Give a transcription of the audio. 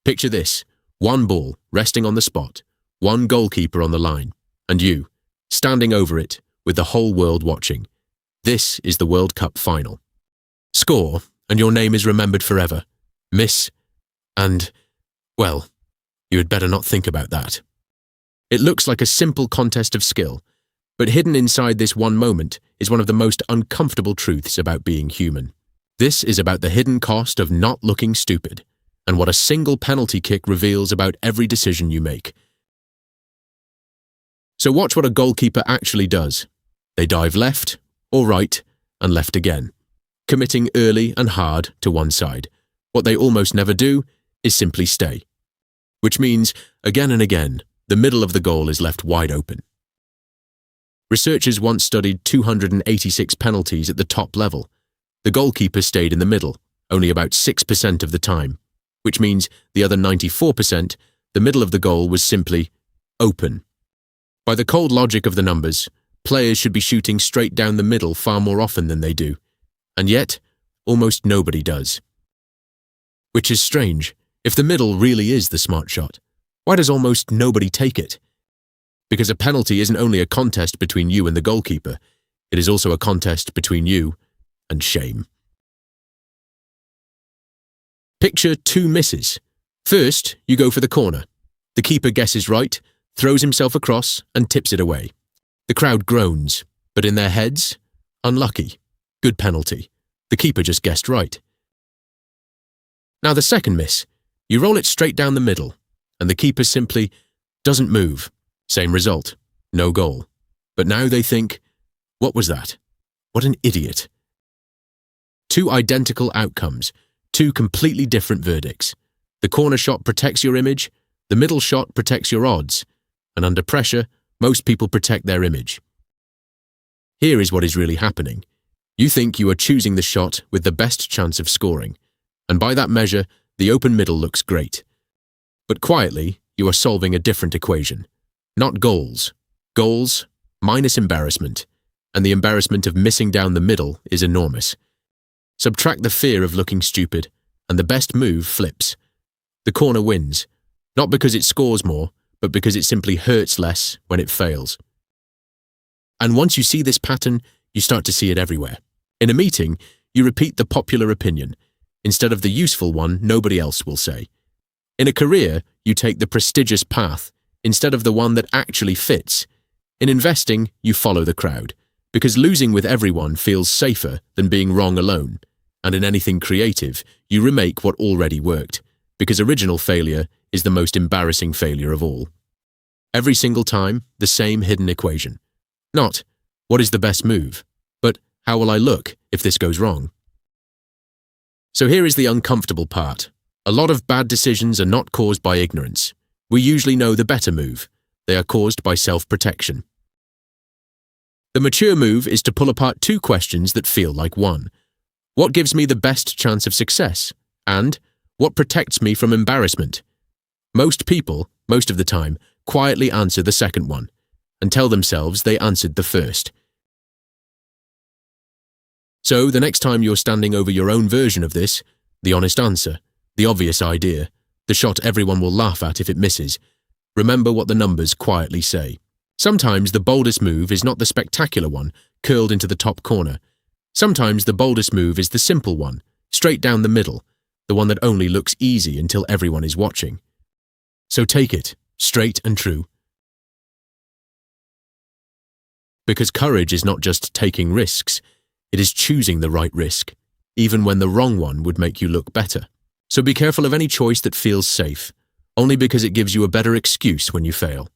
Picture this, one ball resting on the spot, one goalkeeper on the line, and you, standing over it with the whole world watching. This is the World Cup final. Score, and your name is remembered forever. Miss, and, well, you had better not think about that. It looks like a simple contest of skill, but hidden inside this one moment is one of the most uncomfortable truths about being human. This is about the hidden cost of not looking stupid, and what a single penalty kick reveals about every decision you make. So watch what a goalkeeper actually does. They dive left, or right, and left again, committing early and hard to one side. What they almost never do is simply stay. Which means, again and again, the middle of the goal is left wide open. Researchers once studied 286 penalties at the top level. The goalkeeper stayed in the middle, only about 6% of the time, which means the other 94%, the middle of the goal was simply open. By the cold logic of the numbers, players should be shooting straight down the middle far more often than they do, and yet, almost nobody does. Which is strange. If the middle really is the smart shot, why does almost nobody take it? Because a penalty isn't only a contest between you and the goalkeeper, it is also a contest between you and shame. Picture two misses. First, you go for the corner. The keeper guesses right, throws himself across, and tips it away. The crowd groans, but in their heads, unlucky. Good penalty. The keeper just guessed right. Now the second miss. You roll it straight down the middle, and the keeper simply doesn't move. Same result. No goal. But now they think, what was that? What an idiot. Two identical outcomes, two completely different verdicts. The corner shot protects your image, the middle shot protects your odds, and under pressure, most people protect their image. Here is what is really happening. You think you are choosing the shot with the best chance of scoring, and by that measure, the open middle looks great. But quietly, you are solving a different equation. Not goals. Goals minus embarrassment, and the embarrassment of missing down the middle is enormous. Subtract the fear of looking stupid, and the best move flips. The corner wins, not because it scores more, but because it simply hurts less when it fails. And once you see this pattern, you start to see it everywhere. In a meeting, you repeat the popular opinion, instead of the useful one nobody else will say. In a career, you take the prestigious path, instead of the one that actually fits. In investing, you follow the crowd, because losing with everyone feels safer than being wrong alone. And in anything creative, you remake what already worked, because original failure is the most embarrassing failure of all. Every single time, the same hidden equation. Not, what is the best move, but how will I look if this goes wrong? So here is the uncomfortable part. A lot of bad decisions are not caused by ignorance. We usually know the better move. They are caused by self-protection. The mature move is to pull apart two questions that feel like one. What gives me the best chance of success? And what protects me from embarrassment? Most people, most of the time, quietly answer the second one and tell themselves they answered the first. So the next time you're standing over your own version of this, the honest answer, the obvious idea, the shot everyone will laugh at if it misses, remember what the numbers quietly say. Sometimes the boldest move is not the spectacular one, curled into the top corner. Sometimes the boldest move is the simple one, straight down the middle, the one that only looks easy until everyone is watching. So take it, straight and true. Because courage is not just taking risks, it is choosing the right risk, even when the wrong one would make you look better. So be careful of any choice that feels safe, only because it gives you a better excuse when you fail.